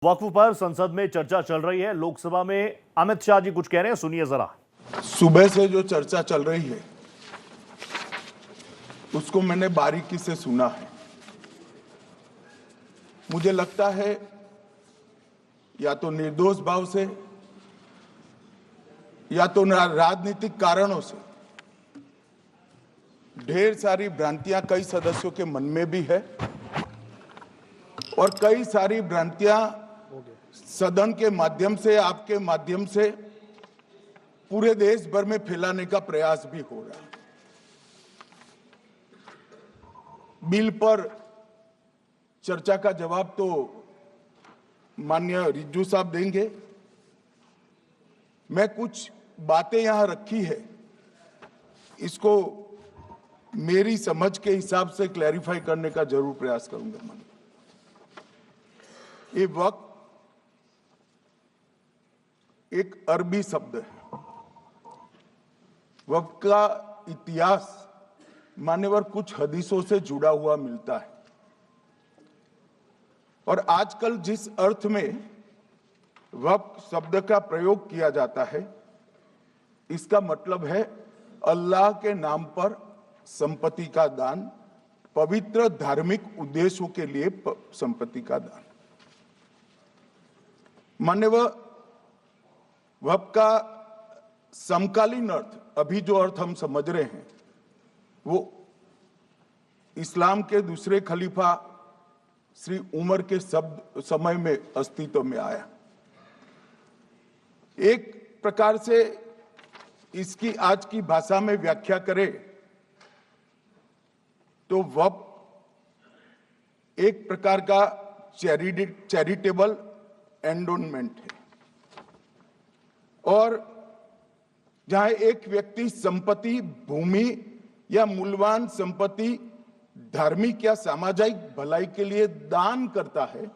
वक्फ पर संसद में चर्चा चल रही है। लोकसभा में अमित शाह जी कुछ कह रहे हैं, सुनिए जरा। सुबह से जो चर्चा चल रही है उसको मैंने बारीकी से सुना है। मुझे लगता है या तो निर्दोष भाव से या तो राजनीतिक कारणों से ढेर सारी भ्रांतियां कई सदस्यों के मन में भी है और कई सारी भ्रांतियां सदन के माध्यम से, आपके माध्यम से पूरे देश भर में फैलाने का प्रयास भी हो रहा है। बिल पर चर्चा का जवाब तो माननीय रिज्जू साहब देंगे। मैं कुछ बातें यहां रखी है, इसको मेरी समझ के हिसाब से क्लैरिफाई करने का जरूर प्रयास करूंगा। ये वक्त एक अरबी शब्द है। वक्त का इतिहास मान्यवर कुछ हदीसों से जुड़ा हुआ मिलता है और आजकल जिस अर्थ में वक्त शब्द का प्रयोग किया जाता है, इसका मतलब है अल्लाह के नाम पर संपत्ति का दान, पवित्र धार्मिक उद्देश्यों के लिए संपत्ति का दान। मान्यवर वक्फ का समकालीन अर्थ, अभी जो अर्थ हम समझ रहे हैं, वो इस्लाम के दूसरे खलीफा श्री उमर के समय में अस्तित्व में आया। एक प्रकार से इसकी आज की भाषा में व्याख्या करें तो वक्फ एक प्रकार का चैरिटेबल एंडोनमेंट है और जहां एक व्यक्ति संपत्ति, भूमि या मूल्यवान संपत्ति धार्मिक या सामाजिक भलाई के लिए दान करता है,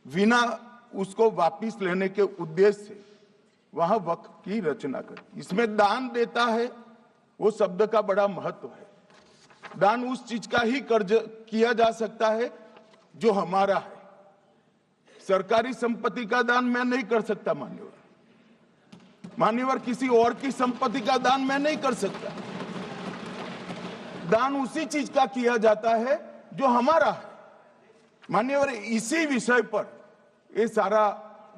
बिना उसको वापस लेने के उद्देश्य से, वहां वक्फ की रचना करती। इसमें दान देता है, वो शब्द का बड़ा महत्व है। दान उस चीज का ही कर्ज किया जा सकता है जो हमारा है। सरकारी संपत्ति का दान मैं नहीं कर सकता, मान्यवर किसी और की संपत्ति का दान मैं नहीं कर सकता। दान उसी चीज का किया जाता है जो हमारा है। मान्यवर इसी विषय पर ये सारा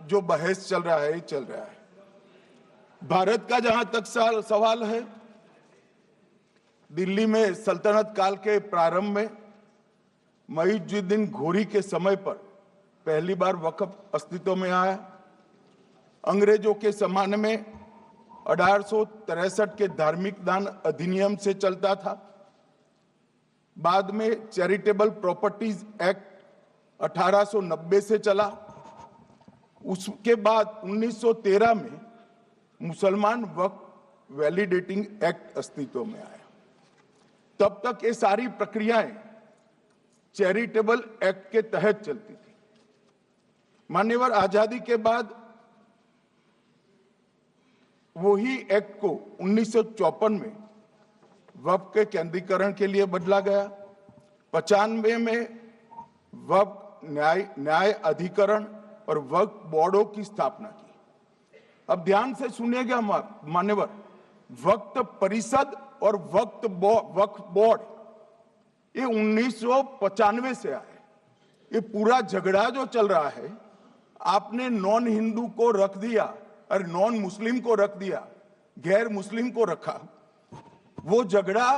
जो बहस चल रहा है। भारत का जहां तक सवाल है, दिल्ली में सल्तनत काल के प्रारंभ में मुइज़्ज़ुद्दीन घोरी के समय पर पहली बार वक्फ अस्तित्व में आया। अंग्रेजों के जमाने में 1863 के धार्मिक दान अधिनियम से चलता था। बाद में चैरिटेबल प्रॉपर्टीज एक्ट 1890 से चला। उसके बाद 1913 में मुसलमान वक्फ वैलिडेटिंग एक्ट अस्तित्व में आया। तब तक ये सारी प्रक्रियाएं चैरिटेबल एक्ट के तहत चलती थी। मान्यवर आजादी के बाद वही एक्ट को 1954 में वक्फ के केंद्रीकरण के लिए बदला गया। 95 में वक्फ न्याय अधिकरण और वक्फ बोर्डों की स्थापना की। अब ध्यान से सुनिएगा मान्यवर, वक्फ परिषद और वक्फ बोर्ड ये 1995 से आए। ये पूरा झगड़ा जो चल रहा है, आपने नॉन हिंदू को रख दिया और नॉन मुस्लिम को रख दिया, गैर मुस्लिम को रखा। वो झगड़ा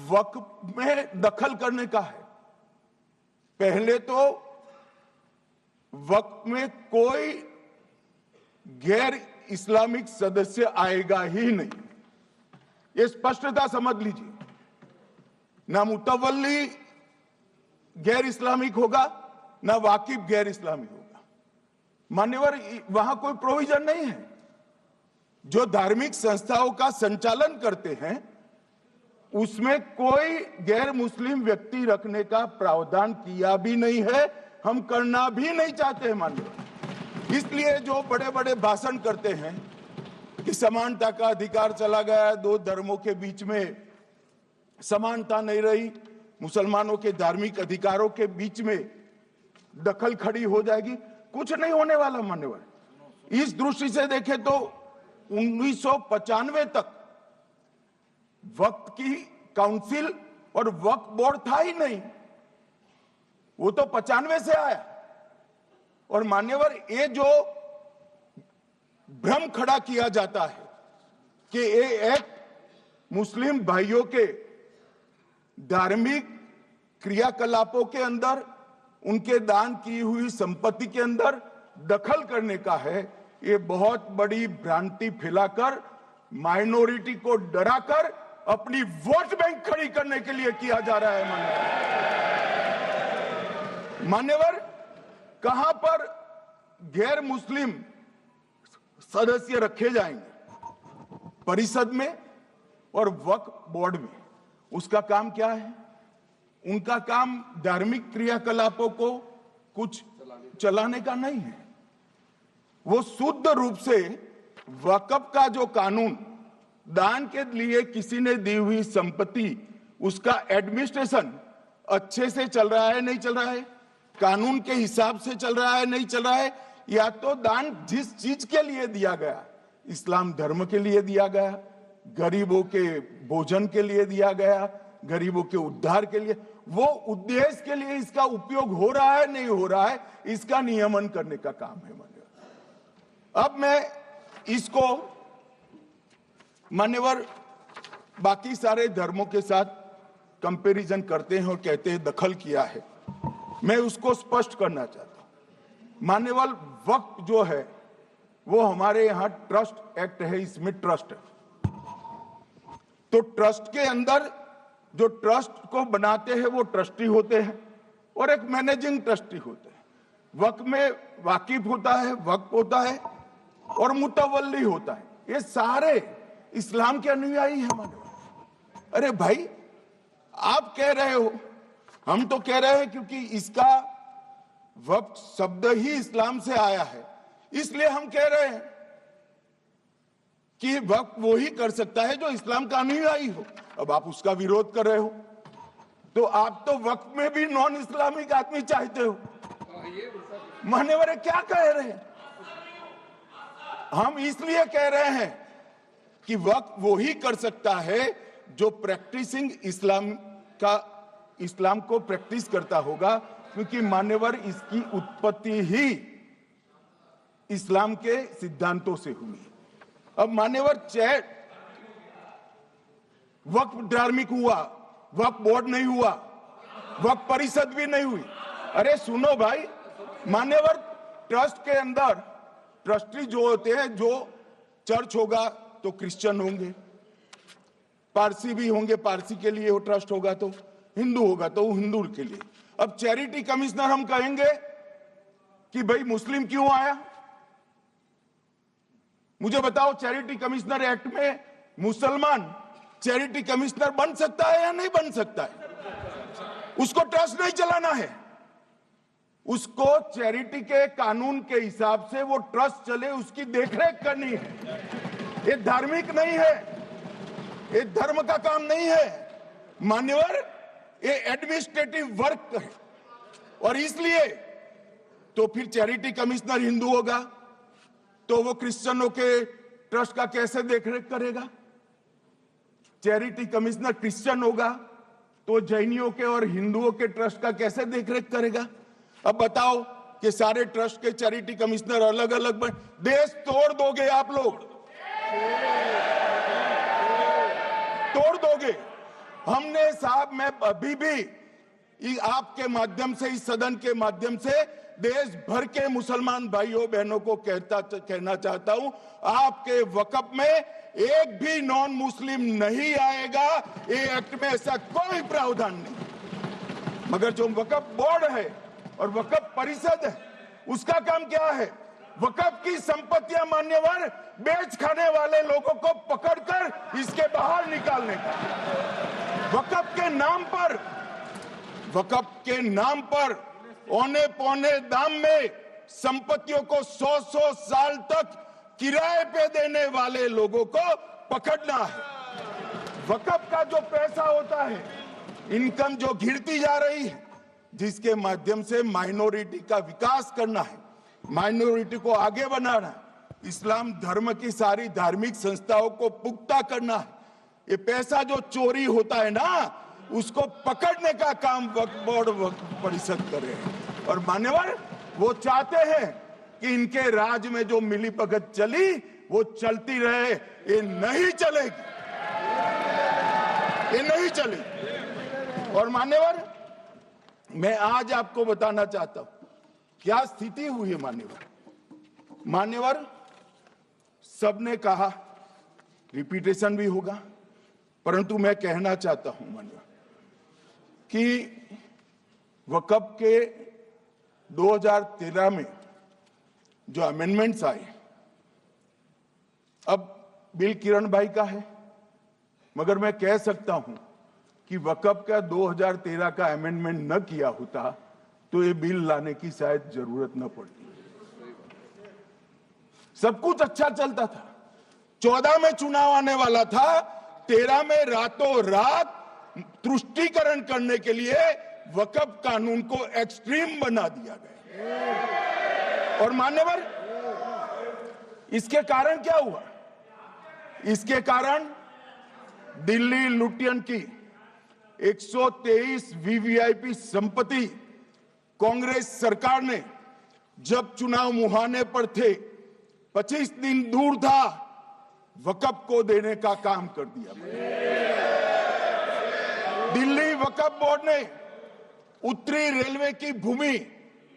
वक्फ में दखल करने का है। पहले तो वक्फ में कोई गैर इस्लामिक सदस्य आएगा ही नहीं, ये स्पष्टता समझ लीजिए। ना मुतवल्ली गैर इस्लामिक होगा, ना वाकिफ गैर इस्लामिक होगा। मान्यवर वहां कोई प्रोविजन नहीं है। जो धार्मिक संस्थाओं का संचालन करते हैं उसमें कोई गैर मुस्लिम व्यक्ति रखने का प्रावधान किया भी नहीं है, हम करना भी नहीं चाहते हैं मान्यवर। इसलिए जो बड़े बड़े भाषण करते हैं कि समानता का अधिकार चला गया, दो धर्मों के बीच में समानता नहीं रही, मुसलमानों के धार्मिक अधिकारों के बीच में दखल खड़ी हो जाएगी, कुछ नहीं होने वाला मान्यवर। इस दृष्टि से देखें तो 1995 तक वक्फ की काउंसिल और वक्फ बोर्ड था ही नहीं, वो तो 95 से आया। और मान्यवर, ये जो भ्रम खड़ा किया जाता है कि ये एक्ट मुस्लिम भाइयों के धार्मिक क्रियाकलापों के अंदर, उनके दान की हुई संपत्ति के अंदर दखल करने का है, ये बहुत बड़ी भ्रांति फैलाकर माइनॉरिटी को डराकर अपनी वोट बैंक खड़ी करने के लिए किया जा रहा है। मान्यवर, कहां पर गैर मुस्लिम सदस्य रखे जाएंगे? परिषद में और वक्फ बोर्ड में। उसका काम क्या है? उनका काम धार्मिक क्रियाकलापों को कुछ चलाने का नहीं है। वो शुद्ध रूप से वक्फ का जो कानून, दान के लिए किसी ने दी हुई संपत्ति, उसका एडमिनिस्ट्रेशन अच्छे से चल रहा है नहीं चल रहा है, कानून के हिसाब से चल रहा है नहीं चल रहा है, या तो दान जिस चीज के लिए दिया गया, इस्लाम धर्म के लिए दिया गया, गरीबों के भोजन के लिए दिया गया, गरीबों के उद्धार के लिए, वो उद्देश्य के लिए इसका उपयोग हो रहा है नहीं हो रहा है, इसका नियमन करने का काम है मान्यवर। अब मैं इसको मान्यवर बाकी सारे धर्मों के साथ कंपैरिजन करते हैं और कहते हैं दखल किया है। मैं उसको स्पष्ट करना चाहता हूं। मान्यवर, वक्फ जो है वो हमारे यहां ट्रस्ट एक्ट है, इसमें ट्रस्ट है। तो ट्रस्ट के अंदर जो ट्रस्ट को बनाते हैं वो ट्रस्टी होते हैं और एक मैनेजिंग ट्रस्टी होते हैं। वक्फ में वाकिफ होता है, वक्फ होता है और मुतवल्ली होता है। ये सारे इस्लाम के अनुयायी हैं मानो। अरे भाई, आप कह रहे हो, हम तो कह रहे हैं क्योंकि इसका वक्फ शब्द ही इस्लाम से आया है, इसलिए हम कह रहे हैं कि वक्फ वो ही कर सकता है जो इस्लाम का अनुयायी हो। अब आप उसका विरोध कर रहे हो, तो आप तो वक्फ में भी नॉन इस्लामिक आदमी चाहते हो। मान्यवर, क्या कह रहे हैं? हम इसलिए कह रहे हैं कि वक्फ वो ही कर सकता है जो प्रैक्टिसिंग इस्लाम को प्रैक्टिस करता होगा, क्योंकि मान्यवर इसकी उत्पत्ति ही इस्लाम के सिद्धांतों से हुई। अब मान्यवर, वक्फ धार्मिक हुआ, वक्फ बोर्ड नहीं हुआ, वक्फ परिषद भी नहीं हुई। अरे सुनो भाई, मान्यवर, ट्रस्ट के अंदर ट्रस्टी जो होते हैं, जो चर्च होगा तो क्रिश्चियन होंगे, पारसी भी होंगे, पारसी के लिए वो ट्रस्ट होगा, तो हिंदू होगा तो वो हिंदू के लिए। अब चैरिटी कमिश्नर हम कहेंगे कि भाई मुस्लिम क्यों आया? मुझे बताओ, चैरिटी कमिश्नर एक्ट में मुसलमान चैरिटी कमिश्नर बन सकता है या नहीं बन सकता है? उसको ट्रस्ट नहीं चलाना है, उसको चैरिटी के कानून के हिसाब से वो ट्रस्ट चले, उसकी देखरेख करनी है। ये धार्मिक नहीं है, ये धर्म का काम नहीं है मान्यवर, ये एडमिनिस्ट्रेटिव वर्क है। और इसलिए तो फिर चैरिटी कमिश्नर हिंदू होगा तो वो क्रिश्चियनों के ट्रस्ट का कैसे देखरेख करेगा? चैरिटी कमिश्नर क्रिश्चियन होगा तो जैनियों के और हिंदुओं के ट्रस्ट का कैसे देखरेख करेगा? अब बताओ कि सारे ट्रस्ट के चैरिटी कमिश्नर अलग अलग बन, देश तोड़ दोगे आप लोग, तोड़ दोगे। हमने साहब, मैं अभी भी आपके माध्यम से, इस सदन के माध्यम से देश भर के मुसलमान भाइयों बहनों को कहना चाहता हूं, आपके वक्फ में एक भी नॉन मुस्लिम नहीं आएगा। ये एक्ट में ऐसा कोई प्रावधान नहीं। मगर जो वक्फ बोर्ड है और वक्फ परिषद है, उसका काम क्या है? वक्फ की संपत्तियां मान्यवर बेच खाने वाले लोगों को पकड़कर इसके बाहर निकालने का। वक्फ के नाम पर औने पौने दाम में संपत्तियों को 100 साल तक किराए पे देने वाले लोगों को पकड़ना है। वक्फ का जो पैसा होता है, इनकम जो गिरती जा रही है, जिसके माध्यम से माइनॉरिटी का विकास करना है, माइनॉरिटी को आगे बढ़ाना है, इस्लाम धर्म की सारी धार्मिक संस्थाओं को पुख्ता करना है। ये पैसा जो चोरी होता है ना, उसको पकड़ने का काम वक्फ बोर्ड वक्फ परिषद कर रहे हैं। और मान्यवर, वो चाहते हैं कि इनके राज में जो मिलीभगत चली वो चलती रहे। ये नहीं चलेगी, ये नहीं चलेगी। और मान्यवर, मैं आज आपको बताना चाहता हूं क्या स्थिति हुई है। मान्यवर, सबने कहा, रिपीटेशन भी होगा, परंतु मैं कहना चाहता हूं मान्यवर कि वक्फ के 2013 में जो अमेंडमेंट्स आए, अब बिल किरण भाई का है, मगर मैं कह सकता हूं कि वक्फ का 2013 का अमेंडमेंट न किया होता तो ये बिल लाने की शायद जरूरत न पड़ती। सब कुछ अच्छा चलता था, 14 में चुनाव आने वाला था, 13 में रातों रात तुष्टीकरण करने के लिए वक्फ कानून को एक्सट्रीम बना दिया गया। और मान्यवर, इसके कारण क्या हुआ? इसके कारण दिल्ली लुटियन की 123 वीवीआईपी संपत्ति कांग्रेस सरकार ने जब चुनाव मुहाने पर थे, 25 दिन दूर था, वक्फ को देने का काम कर दिया। दिल्ली वक्फ बोर्ड ने उत्तरी रेलवे की भूमि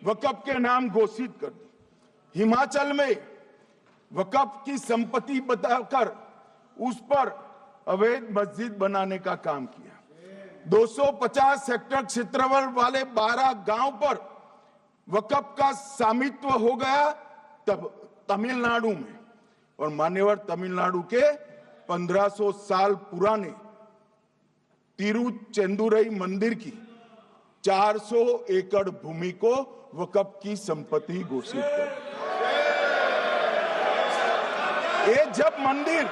वक्फ के नाम घोषित कर दी। हिमाचल में वक्फ की संपत्ति बताकर उस पर अवैध मस्जिद बनाने का काम किया। 250 हेक्टेयर क्षेत्रफल वाले 12 गांव पर वक्फ का स्वामित्व हो गया तब तमिलनाडु में। और मान्यवर, तमिलनाडु के 1500 साल पुराने तिरुचेंदुरई मंदिर की 400 एकड़ भूमि को वक्फ की संपत्ति घोषित कर। ये जब मंदिर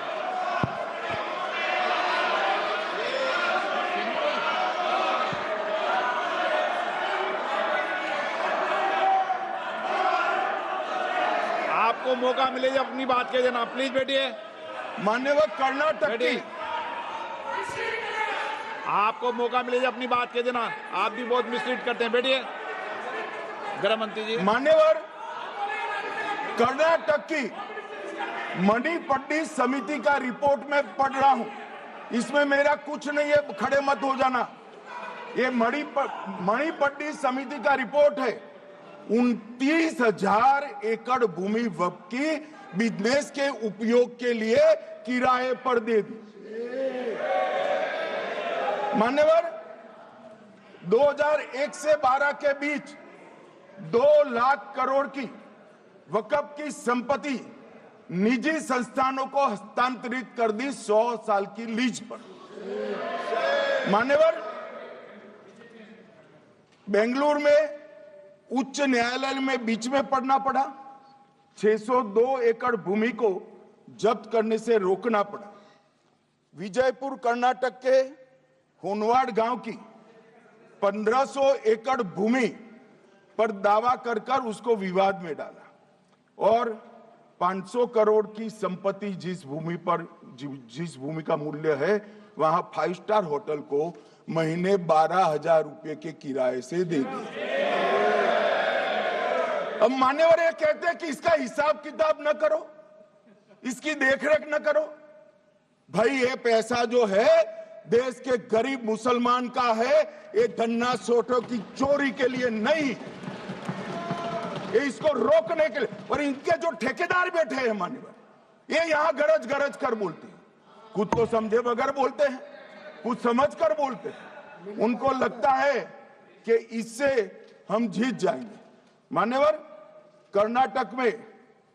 आपको मौका मिले जब अपनी बात कह देना, प्लीज बैठिए। मान्यवर, कर्नाटक की, आपको मौका मिले जब अपनी बात कह देना, आप भी बहुत मिसलीड करते हैं। बैठिए गृह मंत्री जी। मान्यवर, कर्नाटक की मणिपट्टी समिति का रिपोर्ट मैं पढ़ रहा हूं, इसमें मेरा कुछ नहीं है, खड़े मत हो जाना। ये मणिपट्टी समिति का रिपोर्ट है। 29,000 एकड़ भूमि वक्फ की बिजनेस के उपयोग के लिए किराए पर दे दी। मान्यवर, 2001 से 12 के बीच 2 लाख करोड़ की वक्फ की संपत्ति निजी संस्थानों को हस्तांतरित कर दी 100 साल की लीज पर। मान्यवर, बेंगलुरु में उच्च न्यायालय में बीच में पढ़ना पड़ा, 602 एकड़ भूमि को जब्त करने से रोकना पड़ा। विजयपुर कर्नाटक के होनवाड़ गांव की 1500 एकड़ भूमि पर दावा कर उसको विवाद में डाला और 500 करोड़ की संपत्ति जिस भूमि का मूल्य है वहां 5 स्टार होटल को महीने 12,000 रुपए के किराए से दे दिया। अब मान्यवर ये कहते हैं कि इसका हिसाब किताब न करो, इसकी देखरेख न करो। भाई, ये पैसा जो है देश के गरीब मुसलमान का है, ये गन्ना सोटों की चोरी के लिए नहीं, ये इसको रोकने के लिए। और इनके जो ठेकेदार बैठे हैं मान्यवर, ये यहां गरज गरज कर बोलते हैं, खुद तो समझे बगैर बोलते हैं, कुछ समझ कर बोलते हैं। उनको लगता है कि इससे हम जीत जाएंगे। मान्यवर, कर्नाटक में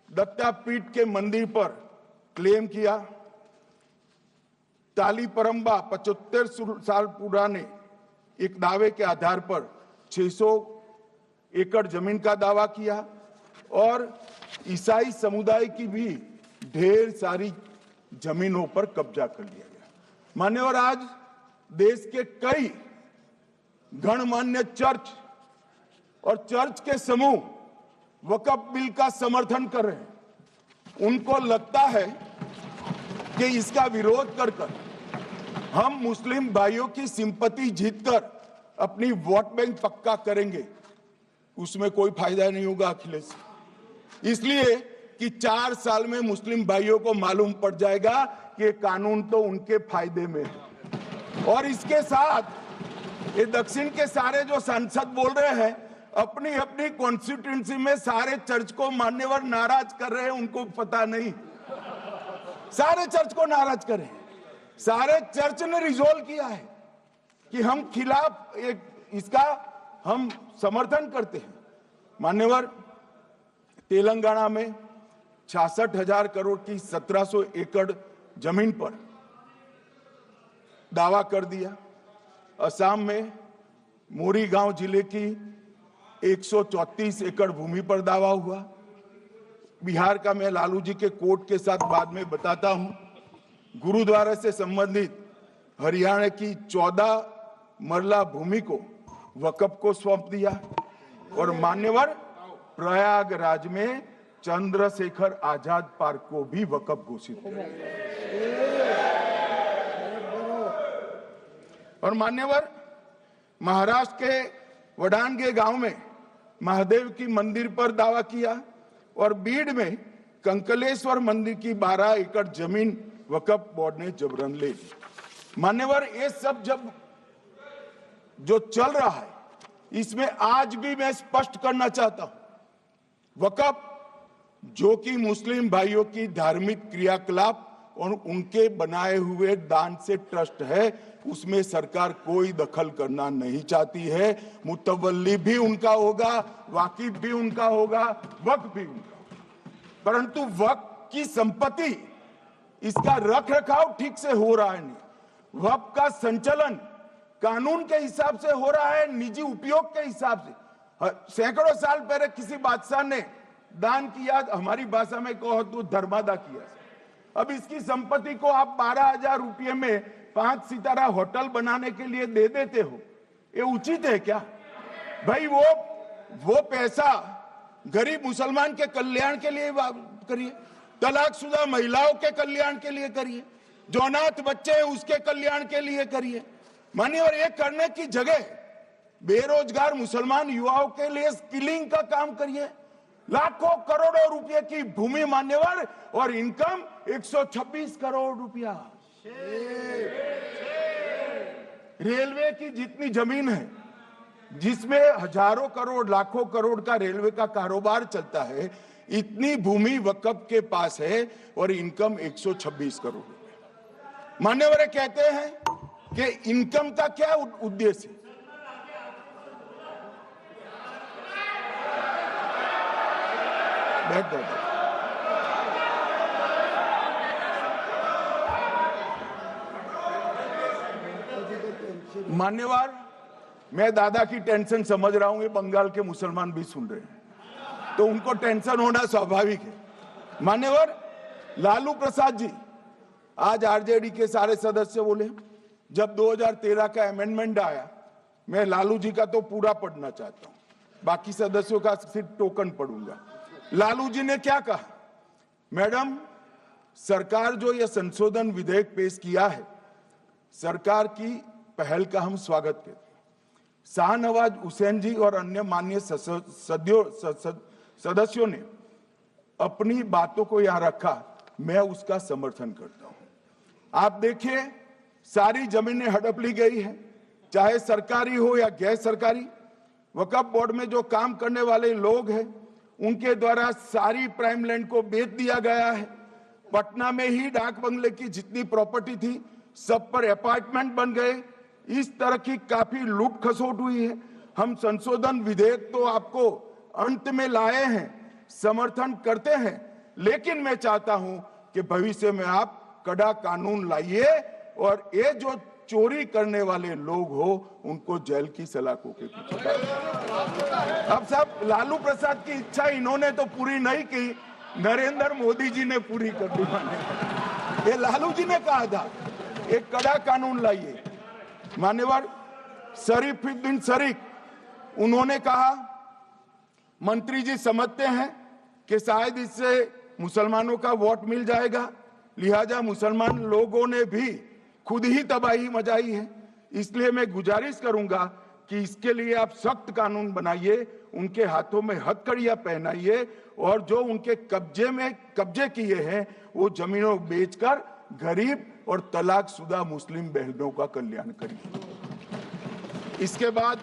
दत्तापीठ के मंदिर पर क्लेम किया, तालीपरंबा 75 साल पुराने एक दावे के आधार पर 600 एकड़ जमीन का दावा किया और ईसाई समुदाय की भी ढेर सारी जमीनों पर कब्जा कर लिया गया। मान्यवर, आज देश के कई गणमान्य चर्च और चर्च के समूह वक्फ बिल का समर्थन कर रहे हैं। उनको लगता है कि इसका विरोध कर हम मुस्लिम भाइयों की सिंपैथी जीतकर अपनी वोट बैंक पक्का करेंगे। उसमें कोई फायदा नहीं होगा अखिलेश, इसलिए कि 4 साल में मुस्लिम भाइयों को मालूम पड़ जाएगा कि ये कानून तो उनके फायदे में है। और इसके साथ ये दक्षिण के सारे जो सांसद बोल रहे हैं, अपनी अपनी कॉन्स्टिट्यूंसी में सारे चर्च को मान्यवर नाराज कर रहे हैं। उनको पता नहीं, सारे चर्च को नाराज कर रहे हैं। सारे चर्च ने रिजोल्व किया है कि हम खिलाफ इसका हम समर्थन करते हैं। मान्यवर, तेलंगाना में 66,000 करोड़ की 1700 एकड़ जमीन पर दावा कर दिया। असम में मोरीगांव जिले की 134 एकड़ भूमि पर दावा हुआ। बिहार का मैं लालू जी के कोर्ट के साथ बाद में बताता हूं। गुरुद्वारा से संबंधित हरियाणा की 14 मरला भूमि को वक्फ को सौंप दिया। और मान्यवर, प्रयागराज में चंद्रशेखर आजाद पार्क को भी वक्फ घोषित किया। और मान्यवर, महाराष्ट्र के वडानगे गांव में महादेव की मंदिर पर दावा किया। और बीड में कंकलेश्वर मंदिर की 12 एकड़ जमीन वक्फ बोर्ड ने जबरन ले ली। मान्यवर, ये सब जब जो चल रहा है, इसमें आज भी मैं स्पष्ट करना चाहता हूं, वक्फ जो कि मुस्लिम भाइयों की धार्मिक क्रियाकलाप और उनके बनाए हुए दान से ट्रस्ट है, उसमें सरकार कोई दखल करना नहीं चाहती है। मुतवल्ली भी उनका होगा, वाकिफ भी उनका होगा, वक्फ भी उनका होगा। परंतु वक्फ की संपत्ति, इसका रख रखाव ठीक से हो रहा है नहीं। वक्फ का संचालन कानून के हिसाब से हो रहा है, निजी उपयोग के हिसाब से। सैकड़ों साल पहले किसी बादशाह ने दान किया, हमारी भाषा में कहो तो धर्मादा किया। अब इसकी संपत्ति को आप 12,000 रुपये में 5 सितारा होटल बनाने के लिए दे देते हो, ये उचित है क्या भाई? वो पैसा गरीब मुसलमान के कल्याण के लिए करिए, तलाकशुदा महिलाओं के कल्याण के लिए करिए, जो अनाथ बच्चे हैं उसके कल्याण के लिए करिए। मानिए, और ये करने की जगह बेरोजगार मुसलमान युवाओं के लिए स्किलिंग का काम करिए। लाखों करोड़ों रुपए की भूमि मान्यवर और इनकम 126 करोड़ रुपया। रेलवे की जितनी जमीन है, जिसमें हजारों करोड़ लाखों करोड़ का रेलवे का कारोबार चलता है, इतनी भूमि वक्फ के पास है और इनकम 126 करोड़ रुपया। मान्यवर कहते हैं कि इनकम का क्या उद्देश्य है? बैठ दो। मान्यवर, मैं दादा की टेंशन समझ रहा हूं, ये बंगाल के मुसलमान भी सुन रहे हैं, तो उनको टेंशन होना स्वाभाविक है। मान्यवर, लालू प्रसाद जी, आज आरजेडी के सारे सदस्य बोले, जब 2013 का अमेंडमेंट आया, मैं लालू जी का तो पूरा पढ़ना चाहता हूं, बाकी सदस्यों का सिर्फ टोकन पढ़ूंगा। लालू जी ने क्या कहा? मैडम, सरकार जो यह संशोधन विधेयक पेश किया है, सरकार की पहल का हम स्वागत करते हैं। शाहनवाज हुसैन जी और अन्य माननीय सदस्यों ने अपनी बातों को यहां रखा, मैं उसका समर्थन करता हूं। आप देखिए, सारी जमीनें हड़प ली गई है, चाहे सरकारी हो या गैर सरकारी। वक्फ बोर्ड में जो काम करने वाले लोग हैं, उनके द्वारा सारी प्राइम लैंड को बेच दिया गया है। पटना में ही डाक बंगले की जितनी प्रॉपर्टी थी, सब पर अपार्टमेंट बन गए। इस तरह की काफी लूट खसोट हुई है। हम संशोधन विधेयक तो आपको अंत में लाए हैं, समर्थन करते हैं, लेकिन मैं चाहता हूं कि भविष्य में आप कड़ा कानून लाइए और ये जो चोरी करने वाले लोग हो, उनको जेल की सलाखों के पीछे। अब सब लालू प्रसाद की इच्छा इन्होंने तो पूरी नहीं की, नरेंद्र मोदी जी ने पूरी कर दी। ये लालू जी ने कहा था, एक कड़ा कानून लाइए। मान्यवर शरीफुद्दीन शरीफ, उन्होंने कहा मंत्री जी समझते हैं कि शायद इससे मुसलमानों का वोट मिल जाएगा, लिहाजा मुसलमान लोगों ने भी खुद ही तबाही मचाई है। इसलिए मैं गुजारिश करूंगा कि इसके लिए आप सख्त कानून बनाइए, उनके हाथों में हथकड़ियां पहनाइए और जो उनके कब्जे किए हैं वो जमीनों बेचकर गरीब और तलाकशुदा मुस्लिम बहनों का कल्याण करिए। इसके बाद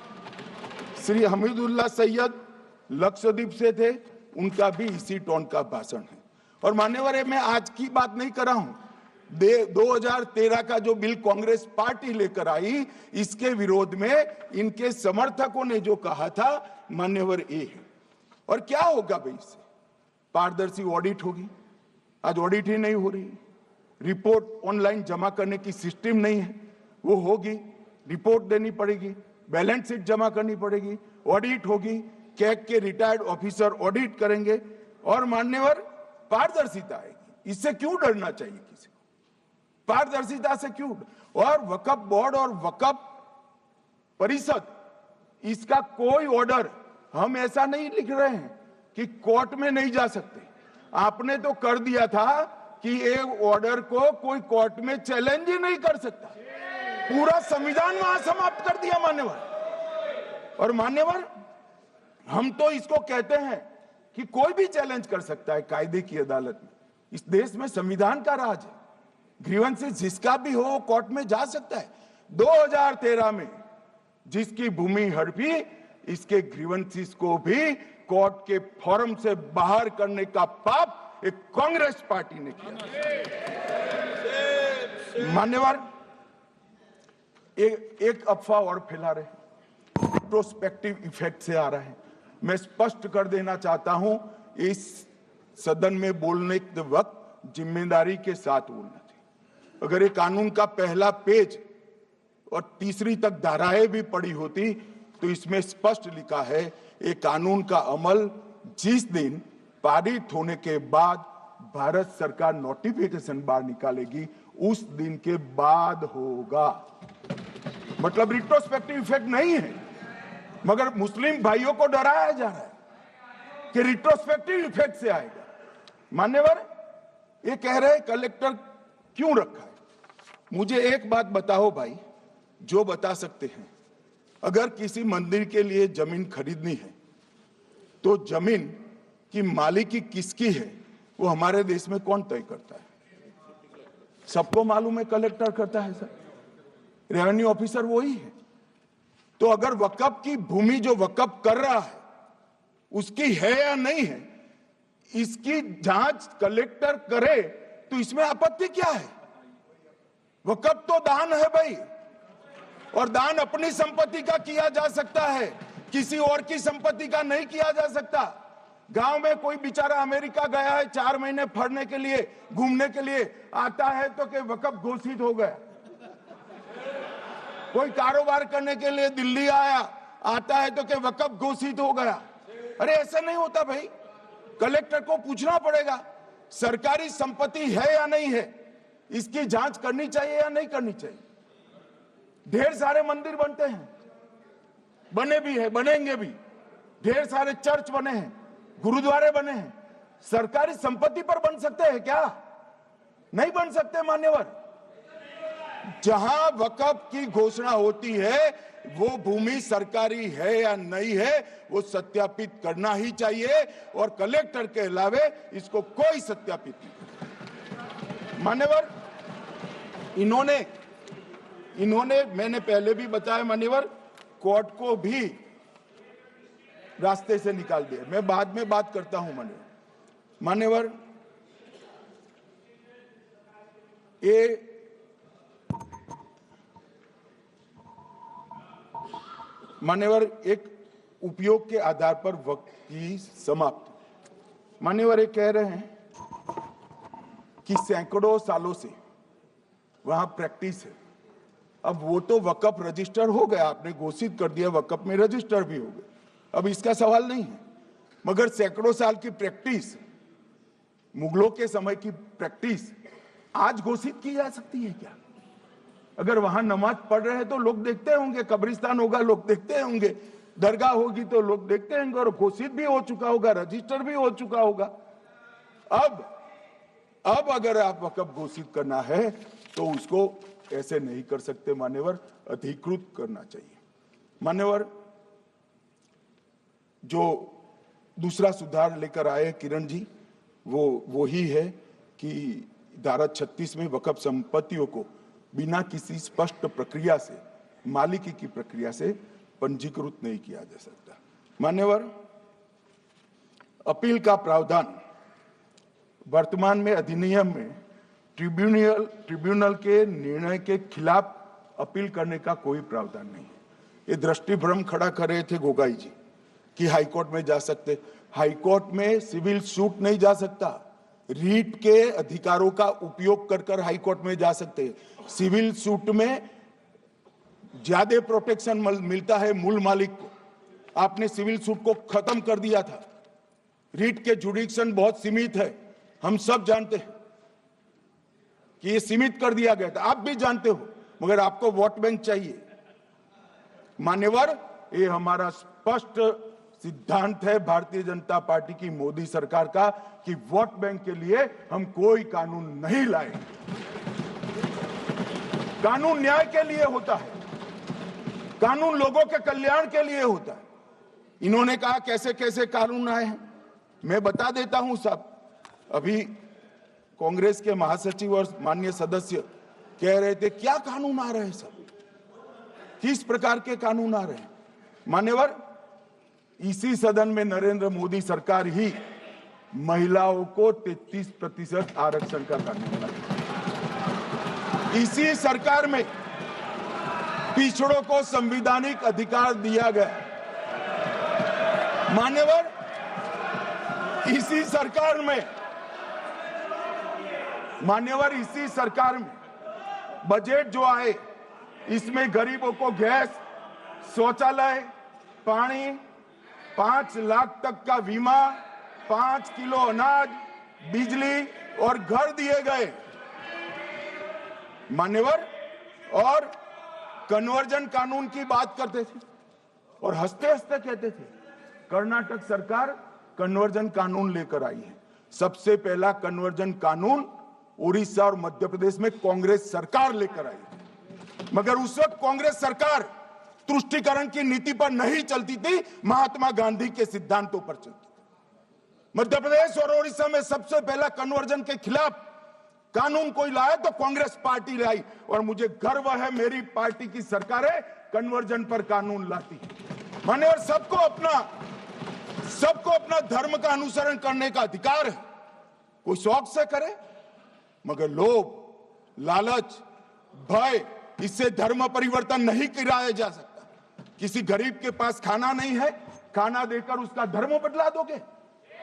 श्री हमीदुल्लाह सैयद लक्षद्वीप से थे, उनका भी इसी टोन का भाषण है। और मान्यवर, मैं आज की बात नहीं कर रहा हूं, 2013 का जो बिल कांग्रेस पार्टी लेकर आई, इसके विरोध में इनके समर्थकों ने जो कहा था, मान्यवर ये है। और क्या होगा भाई इससे? पारदर्शी ऑडिट होगी, आज ऑडिट ही नहीं हो रही, रिपोर्ट ऑनलाइन जमा करने की सिस्टम नहीं है, वो होगी, रिपोर्ट देनी पड़ेगी, बैलेंस शीट जमा करनी पड़ेगी, ऑडिट होगी, कैग के रिटायर्ड ऑफिसर ऑडिट करेंगे और मान्यवर पारदर्शिता आएगी। इससे क्यों डरना चाहिए किसी को? पारदर्शिता से क्यों? और वक्फ बोर्ड और वक्फ परिषद, इसका कोई ऑर्डर हम ऐसा नहीं लिख रहे हैं कि कोर्ट में नहीं जा सकते। आपने तो कर दिया था कि एक ऑर्डर को कोई कोर्ट में चैलेंज ही नहीं कर सकता, पूरा संविधान वहां समाप्त कर दिया मान्यवर। और मान्यवर, हम तो इसको कहते हैं कि कोई भी चैलेंज कर सकता है कायदे की अदालत में। इस देश में संविधान का राज है, ग्रीवेंसेस जिसका भी हो कोर्ट में जा सकता है। 2013 में जिसकी भूमि हड़पी, इसके ग्रीवेंसेस को भी कोर्ट के फोरम से बाहर करने का पाप एक कांग्रेस पार्टी ने किया। मान्यवर, एक अफवाह और फैला रहे, रिट्रोस्पेक्टिव इफेक्ट से आ रहा है। मैं स्पष्ट कर देना चाहता हूं, इस सदन में बोलने के वक्त जिम्मेदारी के साथ बोलना चाहिए। अगर ये कानून का पहला पेज और तीसरी तक धाराएं भी पड़ी होती तो इसमें स्पष्ट लिखा है, ये कानून का अमल जिस दिन पारित होने के बाद भारत सरकार नोटिफिकेशन बाहर निकालेगी, उस दिन के बाद होगा। मतलब रिट्रोस्पेक्टिव इफेक्ट नहीं है, मगर मुस्लिम भाइयों को डराया जा रहा है कि रिट्रोस्पेक्टिव इफेक्ट से आएगा। मान्यवर, ये कह रहे कलेक्टर क्यों रखा है? मुझे एक बात बताओ भाई, जो बता सकते हैं, अगर किसी मंदिर के लिए जमीन खरीदनी है तो जमीन की मालिकी किसकी है वो हमारे देश में कौन तय करता है? सबको मालूम है, कलेक्टर करता है सर, रेवेन्यू ऑफिसर वही है। तो अगर वक्फ की भूमि जो वक्फ कर रहा है उसकी है या नहीं है, इसकी जांच कलेक्टर करे तो इसमें आपत्ति क्या है? वक्फ तो दान है भाई, और दान अपनी संपत्ति का किया जा सकता है, किसी और की संपत्ति का नहीं किया जा सकता। गांव में कोई बेचारा अमेरिका गया है 4 महीने पढ़ने के लिए, घूमने के लिए, आता है तो कि वक्फ घोषित हो गया। कोई कारोबार करने के लिए दिल्ली आया, आता है तो कि वक्फ घोषित हो गया। अरे ऐसा नहीं होता भाई, कलेक्टर को पूछना पड़ेगा सरकारी संपत्ति है या नहीं है, इसकी जांच करनी चाहिए या नहीं करनी चाहिए। ढेर सारे मंदिर बनते हैं, बने भी है, बनेंगे भी, ढेर सारे चर्च बने हैं, गुरुद्वारे बने हैं, सरकारी संपत्ति पर बन सकते हैं क्या? नहीं बन सकते मान्यवर। जहां वक्फ की घोषणा होती है वो भूमि सरकारी है या नहीं है वो सत्यापित करना ही चाहिए, और कलेक्टर के अलावे इसको कोई सत्यापित नहीं। मान्यवर, इन्होंने मैंने पहले भी बताया मान्यवर, कोर्ट को भी रास्ते से निकाल दिया। मैं बाद में बात करता हूं मान्यवर, ये मान्यवर एक उपयोग के आधार पर वक्त की समाप्ति। मान्यवर ये कह रहे हैं कि सैकड़ों सालों से वहां प्रैक्टिस है। अब वो तो वक्फ रजिस्टर हो गया, आपने घोषित कर दिया, वक्फ में रजिस्टर भी हो गए, अब इसका सवाल नहीं है। मगर सैकड़ों साल की प्रैक्टिस, मुगलों के समय की प्रैक्टिस आज घोषित की जा सकती है क्या? अगर वहां नमाज पढ़ रहे हैं तो लोग देखते होंगे, कब्रिस्तान होगा, लोग देखते होंगे, दरगाह होगी तो लोग देखते हैं और घोषित भी हो चुका होगा, रजिस्टर भी हो चुका होगा। अब अगर आप वक्फ घोषित करना है तो उसको ऐसे नहीं कर सकते मान्यवर, अधिकृत करना चाहिए। मान्यवर, जो दूसरा सुधार लेकर आए किरण जी, वो ही है कि धारा 36 में वक्फ संपत्तियों को बिना किसी स्पष्ट प्रक्रिया से, मालिकी की प्रक्रिया से पंजीकृत नहीं किया जा सकता। मान्यवर, अपील का प्रावधान वर्तमान में अधिनियम में ट्रिब्यूनल के निर्णय के खिलाफ अपील करने का कोई प्रावधान नहीं है। ये दृष्टिभ्रम खड़ा कर रहे थे गोगाई जी कि हाईकोर्ट में जा सकते। हाईकोर्ट में सिविल सूट नहीं जा सकता, रीट के अधिकारों का उपयोग कर हाईकोर्ट में जा सकते। सिविल सूट में ज्यादा प्रोटेक्शन मिलता है मूल मालिक को। आपने सिविल सूट को खत्म कर दिया था। रीट के जुडिक्शन बहुत सीमित है, हम सब जानते हैं कि ये सीमित कर दिया गया था, आप भी जानते हो, मगर आपको वोट बैंक चाहिए। मान्यवर, ये हमारा स्पष्ट सिद्धांत है भारतीय जनता पार्टी की, मोदी सरकार का, कि वोट बैंक के लिए हम कोई कानून नहीं लाए। कानून न्याय के लिए होता है, कानून लोगों के कल्याण के लिए होता है। इन्होंने कहा कैसे कैसे कानून आए हैं, मैं बता देता हूं साहब। अभी कांग्रेस के महासचिव और माननीय सदस्य कह रहे थे क्या कानून आ रहे हैं सब, किस प्रकार के कानून आ रहे हैं। मान्यवर, इसी सदन में नरेंद्र मोदी सरकार ही महिलाओं को 33% आरक्षण का कानून लाया। इसी सरकार में पिछड़ों को संवैधानिक अधिकार दिया गया। मान्यवर, इसी सरकार में बजट जो आए, इसमें गरीबों को गैस, शौचालय, पानी, 5 लाख तक का बीमा, 5 किलो अनाज, बिजली और घर दिए गए। मान्यवर, और कन्वर्जन कानून की बात करते थे और हंसते हंसते कहते थे कर्नाटक सरकार कन्वर्जन कानून लेकर आई है। सबसे पहला कन्वर्जन कानून उड़ीसा और मध्य प्रदेश में कांग्रेस सरकार लेकर आई, मगर उस वक्त कांग्रेस सरकार तुष्टीकरण की नीति पर नहीं चलती थी, महात्मा गांधी के सिद्धांतों पर चलती थी। मध्य प्रदेश और उड़ीसा में सबसे पहला कन्वर्जन के खिलाफ कानून कोई लाया तो कांग्रेस पार्टी लाई, और मुझे गर्व है मेरी पार्टी की सरकारें कन्वर्जन पर कानून लाती। मान्यवर, सबको अपना धर्म का अनुसरण करने का अधिकार है, कोई शौक से करे, मगर लोभ, लालच, भय, इससे धर्म परिवर्तन नहीं कराया जा सकता। किसी गरीब के पास खाना नहीं है, खाना देकर उसका धर्म बदला दोगे?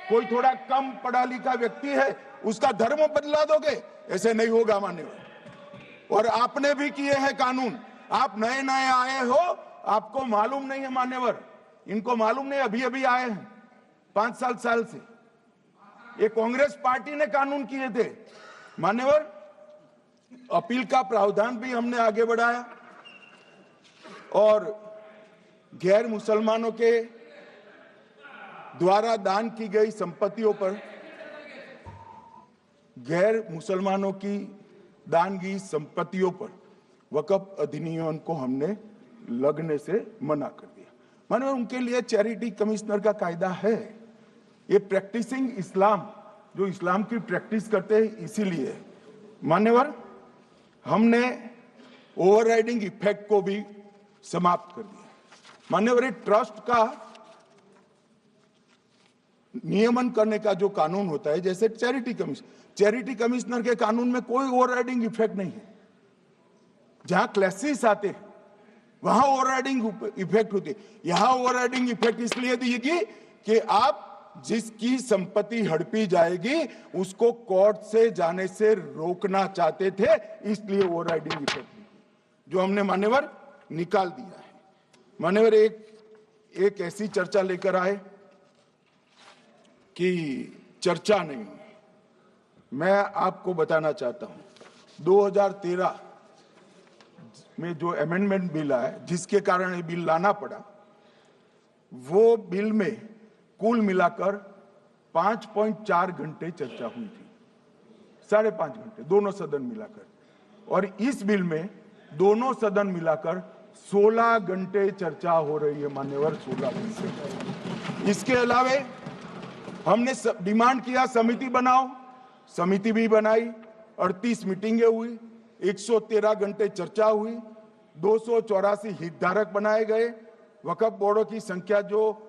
कोई थोड़ा कम पढ़ा लिखा व्यक्ति है, उसका धर्म बदला दोगे? ऐसे नहीं होगा मान्यवर। और आपने भी किए हैं कानून, आप नए नए आए हो, आपको मालूम नहीं है मान्यवर, इनको मालूम नहीं, अभी अभी आए हैं 5 साल से। ये कांग्रेस पार्टी ने कानून किए थे मान्यवर। अपील का प्रावधान भी हमने आगे बढ़ाया, और गैर मुसलमानों के द्वारा दान की गई संपत्तियों पर, गैर मुसलमानों की दान की संपत्तियों पर वक्फ अधिनियम को हमने लगने से मना कर दिया। मान्यवर, उनके लिए चैरिटी कमिश्नर का कायदा है। ये प्रैक्टिसिंग इस्लाम, जो इस्लाम की प्रैक्टिस करते हैं, इसीलिए मान्यवर हमने ओवरराइडिंग इफेक्ट को भी समाप्त कर दिया। मान्यवर, ट्रस्ट का नियमन करने का जो कानून होता है, जैसे चैरिटी कमिश्नर के कानून में कोई ओवरराइडिंग इफेक्ट नहीं है। जहां क्लासेस आते हैं वहां ओवरराइडिंग इफेक्ट होती है। यहां ओवरराइडिंग इफेक्ट इसलिए देगी कि आप जिसकी संपत्ति हड़पी जाएगी उसको कोर्ट से जाने से रोकना चाहते थे, इसलिए ओवरराइडिंग इफेक्ट जो हमने मान्यवर निकाल दिया है। मान्यवर, एक ऐसी चर्चा लेकर आए कि चर्चा नहीं हुई। मैं आपको बताना चाहता हूं 2013 में जो अमेंडमेंट बिल आया, जिसके कारण ये बिल लाना पड़ा, वो बिल में कुल मिलाकर 5.4 घंटे चर्चा हुई थी, 5.5 घंटे दोनों सदन मिलाकर। और इस बिल में दोनों सदन मिलाकर 16 घंटे चर्चा हो रही है मान्यवर, 16 घंटे। इसके अलावे हमने डिमांड किया समिति बनाओ, समिति भी बनाई, 38 मीटिंगें हुई, 113 घंटे चर्चा हुई, 284 हितधारक बनाए गए। वक्फ बोर्डों की संख्या जो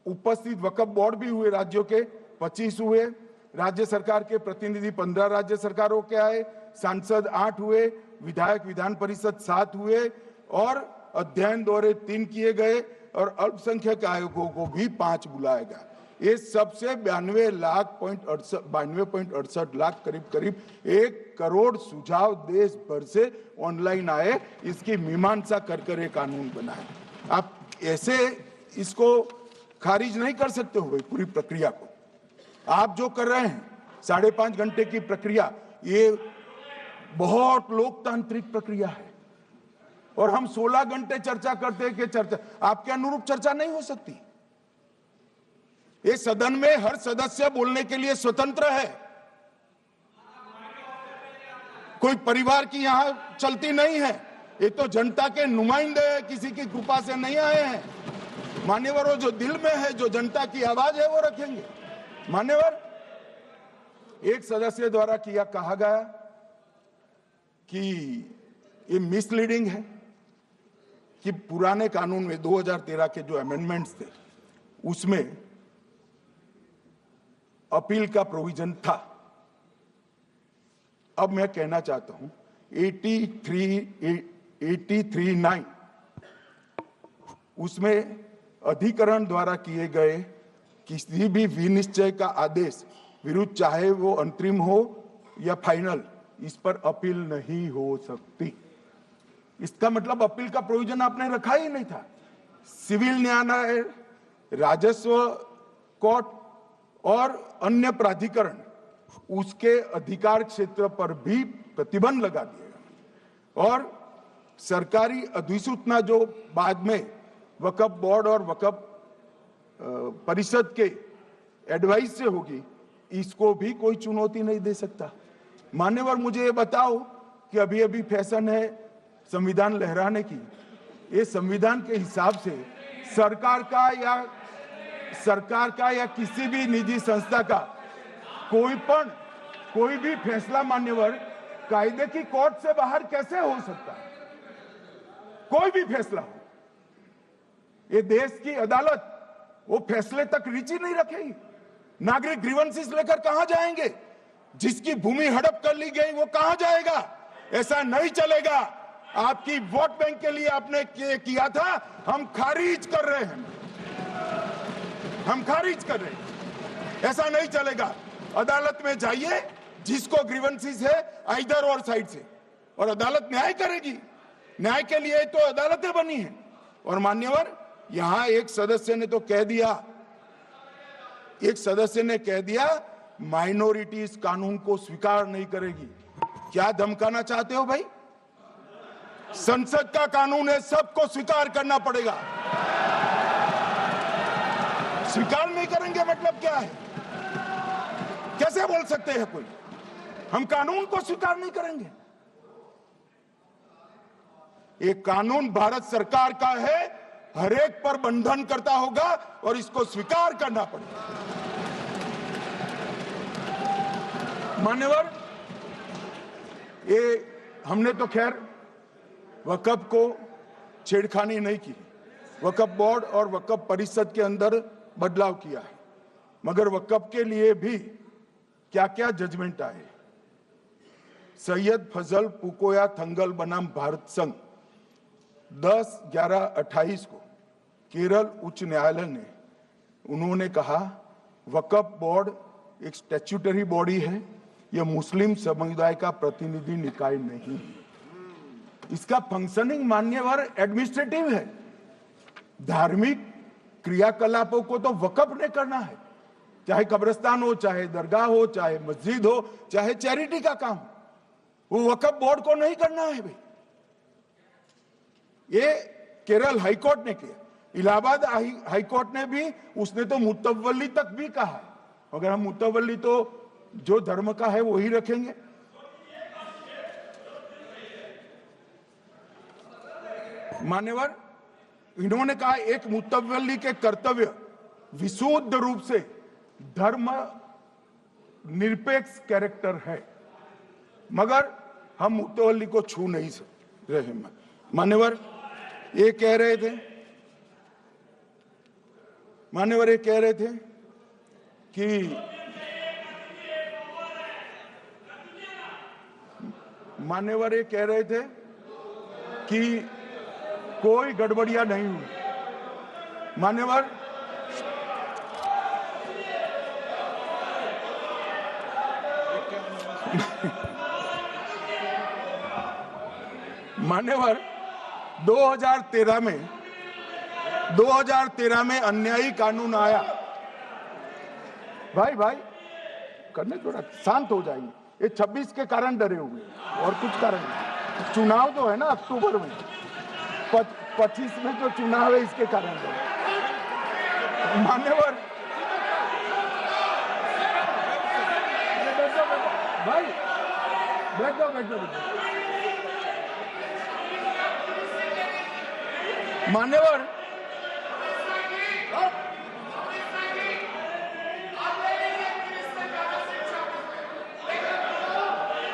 उपस्थित वक्फ बोर्ड भी हुए राज्यों के 25 हुए, राज्य सरकार के प्रतिनिधि 15 राज्य सरकारों के आए, सांसद 8 हुए, विधायक विधान परिषद 7 हुए और अध्ययन दौरे 3 किए गए और अल्पसंख्यक आयोगों को भी 5 बुलाया गया। ये सबसे 92.68 लाख करीब 1 करोड़ सुझाव देश भर से ऑनलाइन आए। इसकी मीमांसा कर ये कानून बना है। आप ऐसे इसको खारिज नहीं कर सकते हो पूरी प्रक्रिया को। आप जो कर रहे हैं 5.5 घंटे की प्रक्रिया, ये बहुत लोकतांत्रिक प्रक्रिया है और हम 16 घंटे चर्चा करते हैं कि चर्चा आपके अनुरूप चर्चा नहीं हो सकती। ये सदन में हर सदस्य बोलने के लिए स्वतंत्र है, कोई परिवार की यहां चलती नहीं है। ये तो जनता के नुमाइंदे हैं, किसी की कृपा से नहीं आए हैं। मान्यवर, वो जो दिल में है, जो जनता की आवाज है, वो रखेंगे। मान्यवर, एक सदस्य द्वारा कहा गया कि ये मिसलीडिंग है कि पुराने कानून में 2013 के जो अमेंडमेंट्स थे उसमें अपील का प्रोविजन था। अब मैं कहना चाहता हूं 83(9) उसमें अधिकरण द्वारा किए गए किसी भी विनिश्चय का आदेश विरुद्ध, चाहे वो अंतरिम हो या फाइनल, इस पर अपील नहीं हो सकती। इसका मतलब अपील का प्रोविजन आपने रखा ही नहीं था। सिविल न्यायालय, राजस्व कोर्ट और अन्य प्राधिकरण उसके अधिकार क्षेत्र पर भी प्रतिबंध लगा दिया और सरकारी अधिसूचना जो बाद में वक्फ बोर्ड और वक्फ परिषद के एडवाइस से होगी, इसको भी कोई चुनौती नहीं दे सकता। मान्यवर, मुझे ये बताओ कि अभी अभी फैशन है संविधान लहराने की। ये संविधान के हिसाब से सरकार का या किसी भी निजी संस्था का कोई भी फैसला मान्यवर कायदे की कोर्ट से बाहर कैसे हो सकता है? कोई भी फैसला हो, ये देश की अदालत वो फैसले तक रुचि नहीं रखेगी। नागरिक ग्रीवेंसेस लेकर कहां जाएंगे? जिसकी भूमि हड़प कर ली गई वो कहां जाएगा? ऐसा नहीं चलेगा। आपकी वोट बैंक के लिए आपने किया था, हम खारिज कर रहे हैं, ऐसा नहीं चलेगा। अदालत में जाइए, जिसको ग्रीवेंसेस है आइदर और साइड से, और अदालत न्याय करेगी। न्याय के लिए तो अदालतें बनी हैं। और मान्यवर, यहां एक सदस्य ने कह दिया माइनॉरिटी इस कानून को स्वीकार नहीं करेगी। क्या धमकाना चाहते हो भाई? संसद का कानून है, सबको स्वीकार करना पड़ेगा। स्वीकार नहीं करेंगे मतलब क्या है? कैसे बोल सकते हैं कोई हम कानून को स्वीकार नहीं करेंगे? एक कानून भारत सरकार का है, हर एक पर बंधन करता होगा और इसको स्वीकार करना पड़ेगा। मान्यवर, ये हमने तो खैर वक्फ को छेड़खानी नहीं की। वक्फ बोर्ड और वक्फ परिषद के अंदर बदलाव किया है, मगर वक्फ के लिए भी क्या क्या जजमेंट आए। सैयद फजल पुकोया थंगल बनाम भारत संघ 10/11/28 को केरल उच्च न्यायालय ने उन्होंने कहा वक्फ बोर्ड एक स्टैट्यूटरी बॉडी है, यह मुस्लिम समुदाय का प्रतिनिधि निकाय नहीं है। इसका फंक्शनिंग मान्यवर एडमिनिस्ट्रेटिव है। धार्मिक क्रियाकलापों को तो वक्फ ने करना है, चाहे कब्रिस्तान हो, चाहे दरगाह हो, चाहे मस्जिद हो, चाहे चैरिटी का काम, वो वक्फ बोर्ड को नहीं करना है भाई। ये केरल हाईकोर्ट ने किया। इलाहाबाद हाई कोर्ट ने भी, उसने तो मुतवल्ली तक भी कहा, अगर हम मुतवल्ली तो जो धर्म का है वही रखेंगे। मान्यवर, इन्होंने कहा एक मुतवल्ली के कर्तव्य विशुद्ध रूप से धर्म निरपेक्ष कैरेक्टर है, मगर हम मुतवल्ली को छू नहीं रहे। मान्यवर ये कह रहे थे, मान्यवर ये कह रहे थे कि मान्यवर ये कह रहे थे कि कोई गड़बड़ियां नहीं हुई। मान्यवर, मान्यवर 2013 में अन्यायी कानून आया। भाई करने, थोड़ा शांत हो जाइए। ये 26 के कारण डरे हुए हैं और कुछ कारण नहीं। चुनाव जो है ना अक्टूबर में, 25 में जो चुनाव है इसके कारण डरे। मान्यवर भाई बैठ जाओ। मान्यवर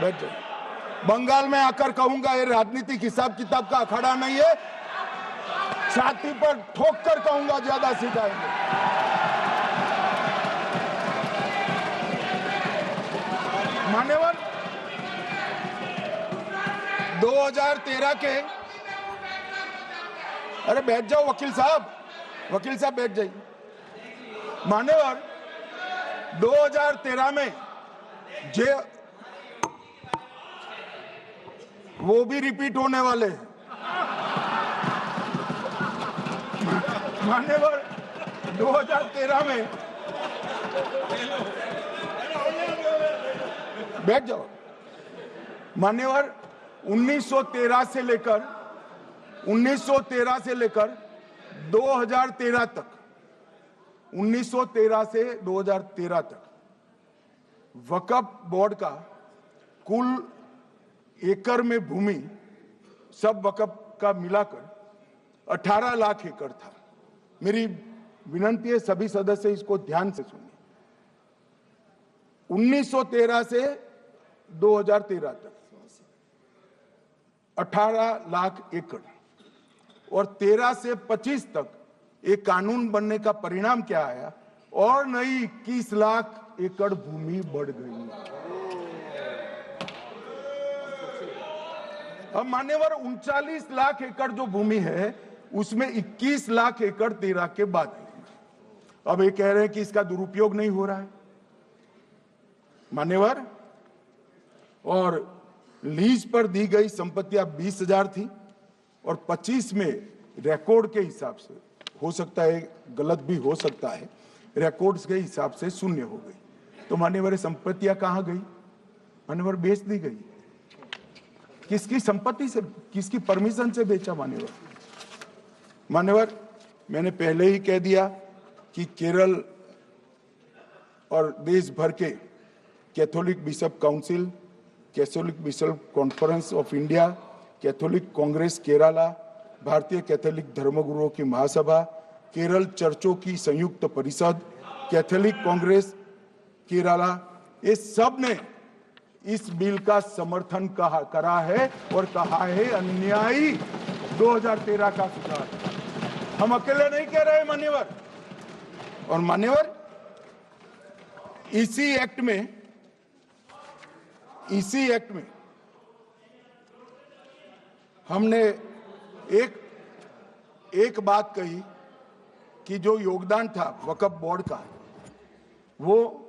बैठ जाओ। बंगाल में आकर कहूंगा ये राजनीतिक हिसाब किताब का अखाड़ा नहीं है, छाती पर ठोक कर कहूंगा ज्यादा सिखाएंगे। मान्यवर 2013 के, अरे बैठ जाओ वकील साहब बैठ जाइए। मान्यवर 2013 में वो भी रिपीट होने वाले हैं। मान्यवर 2013 में, बैठ जाओ। मान्यवर 1913 से लेकर 2013 तक, 1913 से 2013 तक वक्फ बोर्ड का कुल एकड़ में भूमि सब वक्फ का मिलाकर 18 लाख एकड़ था। मेरी विनंती है सभी सदस्य इसको ध्यान से सुनिए। 1913 से 2013 तक 18 लाख एकड़, और 13 से 25 तक एक कानून बनने का परिणाम क्या आया, और नई 21 लाख एकड़ भूमि बढ़ गई। अब मान्यवर 39 लाख एकड़ जो भूमि है उसमें 21 लाख एकड़ 13 के बाद है। अब ये कह रहे हैं कि इसका दुरुपयोग नहीं हो रहा है। मान्यवर, और लीज पर दी गई संपत्तियां 20,000 थी और 25 में रिकॉर्ड के हिसाब से, हो सकता है गलत भी हो सकता है, रिकॉर्ड्स के हिसाब से शून्य हो गई। तो मान्यवर संपत्तियां कहां गई? मान्यवर बेच दी गई। किसकी संपत्ति से, किसकी परमिशन से बेचा? मान्यवर मैंने पहले ही कह दिया कि केरल और देश भर के Catholic bishop council, Catholic bishop conference of India, Catholic Congress Kerala, भारतीय कैथोलिक धर्मगुरुओं की महासभा, केरल चर्चों की संयुक्त परिषद, कैथोलिक कांग्रेस केरला, ये सब ने इस बिल का समर्थन करा है और कहा है अन्यायी 2013 का सुधार। हम अकेले नहीं कह रहे मान्यवर। और मान्यवर इसी एक्ट में हमने एक बात कही कि जो योगदान था वक्फ बोर्ड का वो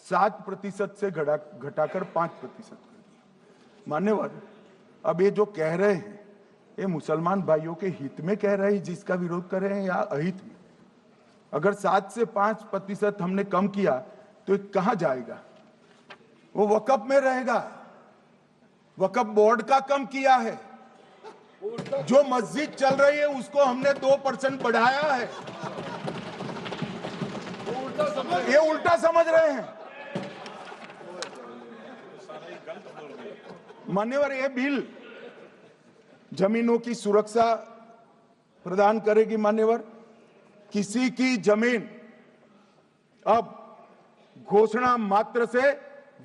7% से घटाकर 5% कर दिया। मान्यवर अब ये जो कह रहे हैं ये मुसलमान भाइयों के हित में कह रहे हैं, जिसका विरोध कर रहे हैं, या अहित में? अगर 7 से 5% हमने कम किया तो ये कहां जाएगा? वो वक्फ में रहेगा। वक्फ बोर्ड का कम किया है जो मस्जिद चल रही है उसको हमने 2% बढ़ाया है। ये उल्टा समझ रहे हैं मान्यवर। ये बिल जमीनों की सुरक्षा प्रदान करेगी मान्यवर। किसी की जमीन अब घोषणा मात्र से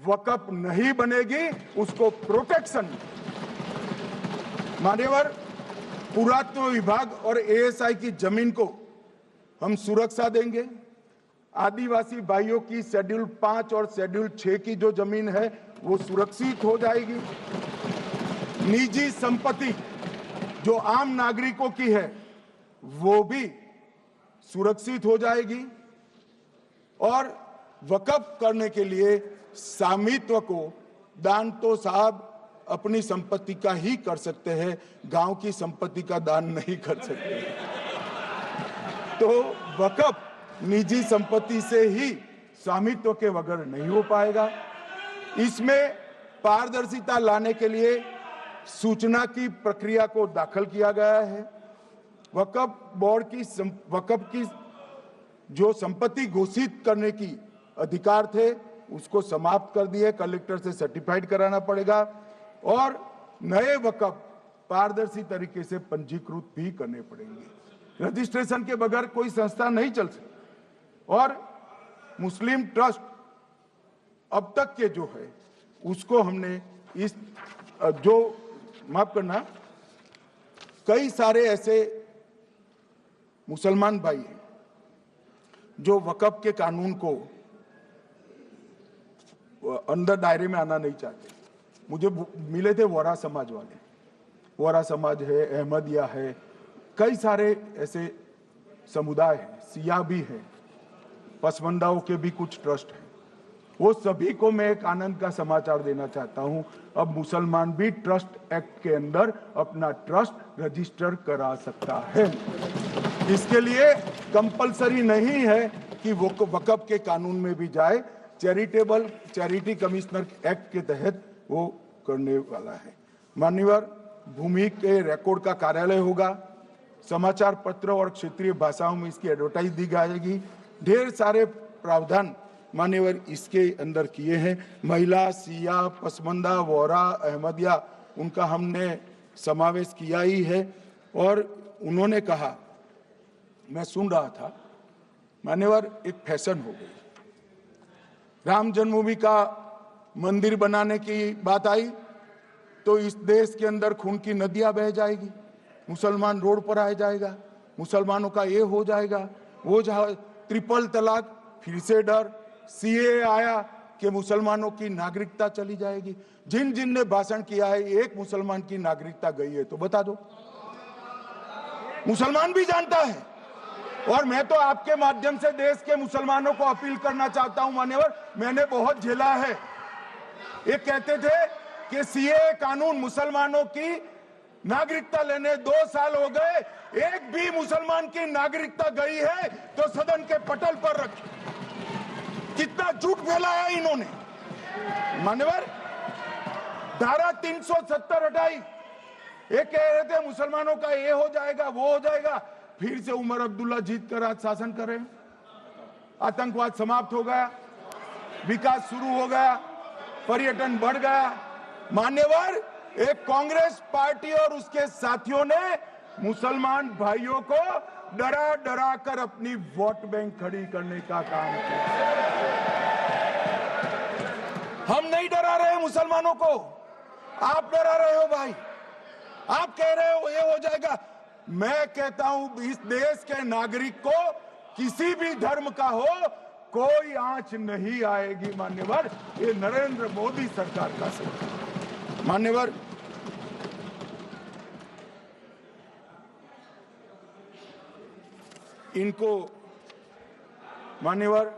वक़्फ नहीं बनेगी, उसको प्रोटेक्शन मान्यवर। पुरातत्व विभाग और एएसआई की जमीन को हम सुरक्षा देंगे। आदिवासी भाइयों की शेड्यूल 5 और शेड्यूल 6 की जो जमीन है वो सुरक्षित हो जाएगी। निजी संपत्ति जो आम नागरिकों की है वो भी सुरक्षित हो जाएगी। और वक़्फ करने के लिए स्वामित्व को दान तो साहब अपनी संपत्ति का ही कर सकते हैं, गांव की संपत्ति का दान नहीं कर सकते। तो वक़्फ निजी संपत्ति से ही स्वामित्व के बगैर नहीं हो पाएगा। इसमें पारदर्शिता लाने के लिए सूचना की प्रक्रिया को दाखिल किया गया है। वक़्फ बोर्ड की वक़्फ की जो संपत्ति घोषित करने की अधिकार थे उसको समाप्त कर दिए। कलेक्टर से सर्टिफाइड कराना पड़ेगा और नए वक़्फ पारदर्शी तरीके से पंजीकृत भी करने पड़ेंगे। रजिस्ट्रेशन के बगैर कोई संस्था नहीं चल सकती। और मुस्लिम ट्रस्ट अब तक के जो है उसको हमने इस जो माफ करना कई सारे ऐसे मुसलमान भाई हैं जो वक़्फ के कानून को अंदर दायरे में आना नहीं चाहते। मुझे मिले थे वोरा समाज वाले, वोरा समाज है, अहमदिया है, कई सारे ऐसे समुदाय हैं, सिया भी है, पसमंदाओं के भी कुछ ट्रस्ट हैं। वो सभी को मैं एक आनंद का समाचार देना चाहता हूं, अब मुसलमान भी ट्रस्ट एक्ट के अंदर अपना ट्रस्ट रजिस्टर करा सकता है। इसके लिए कंपलसरी नहीं है कि वो वक़्फ के कानून में भी जाए, चैरिटी कमिश्नर एक्ट के तहत वो करने वाला है। मान्यवर, भूमि के रिकॉर्ड का कार्यालय होगा, समाचार पत्र और क्षेत्रीय भाषाओं में इसकी एडवर्टाइज दी जाएगी। ढेर सारे प्रावधान मान्यवर इसके अंदर किए हैं। महिला, सिया, पसमंदा, वोरा, अहमदिया उनका हमने समावेश किया ही है। और उन्होंने कहा, मैं सुन रहा था मान्यवर, एक फैशन हो गई, राम जन्मभूमि का मंदिर बनाने की बात आई तो इस देश के अंदर खून की नदियां बह जाएगी, मुसलमान रोड पर आ जाएगा, मुसलमानों का ये हो जाएगा, वो जहां ट्रिपल तलाक, फिर से डर, सीए आया कि मुसलमानों की नागरिकता चली जाएगी। जिन जिन ने भाषण किया है, एक मुसलमान की नागरिकता गई है तो बता दो। मुसलमान भी जानता है। और मैं तो आपके माध्यम से देश के मुसलमानों को अपील करना चाहता हूं मान्यवर, मैंने बहुत झेला है। ये कहते थे कि सीए कानून मुसलमानों की नागरिकता लेने 2 साल हो गए, एक भी मुसलमान की नागरिकता गई है तो सदन के पटल पर रखी। कितना झूठ फैलाया इन्होंने। मान्यवर, धारा 370 हटाई, ये कह रहे थे मुसलमानों का ये हो जाएगा, वो हो जाएगा, फिर से उमर अब्दुल्ला जीत कर आज शासन करें। आतंकवाद समाप्त हो गया, विकास शुरू हो गया, पर्यटन बढ़ गया। मान्यवर, एक कांग्रेस पार्टी और उसके साथियों ने मुसलमान भाइयों को डरा डरा कर अपनी वोट बैंक खड़ी करने का काम किया। हम नहीं डरा रहे मुसलमानों को, आप डरा रहे हो भाई। आप कह रहे हो ये हो जाएगा। मैं कहता हूं इस देश के नागरिक को किसी भी धर्म का हो कोई आंच नहीं आएगी। मान्यवर, ये नरेंद्र मोदी सरकार का सरकार। मान्यवर, इनको मान्यवर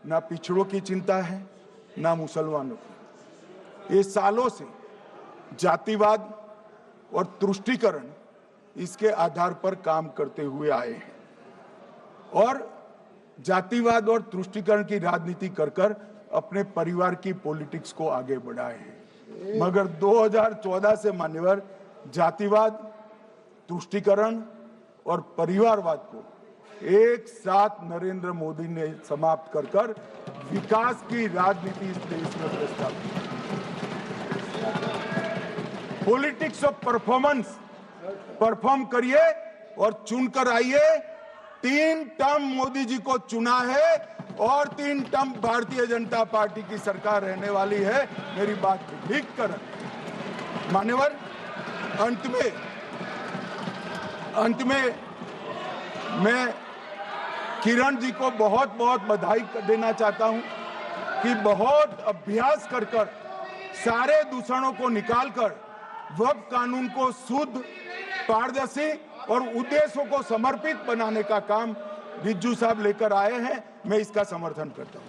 ना पिछड़ों की चिंता है ना मुसलमानों की। ये सालों से जातिवाद और तुष्टीकरण इसके आधार पर काम करते हुए आए हैं और जातिवाद और तुष्टीकरण की राजनीति कर कर अपने परिवार की पॉलिटिक्स को आगे बढ़ाए हैं। मगर 2014 से मान्यवर जातिवाद तुष्टीकरण और परिवारवाद को एक साथ नरेंद्र मोदी ने समाप्त कर विकास की राजनीति इस देश में प्रस्तावित की। पॉलिटिक्स ऑफ परफॉर्मेंस, परफॉर्म करिए और चुनकर आइए। 3 टर्म मोदी जी को चुना है और 3 टर्म भारतीय जनता पार्टी की सरकार रहने वाली है। मेरी बात लिख कर मान्यवर, अंत में मैं किरण जी को बहुत बहुत बधाई देना चाहता हूं कि बहुत अभ्यास कर सारे दूषणों को निकालकर वक्फ कानून को शुद्ध, पारदर्शी और उद्देश्यों को समर्पित बनाने का काम रिज्जू साहब लेकर आए हैं। मैं इसका समर्थन करता हूं।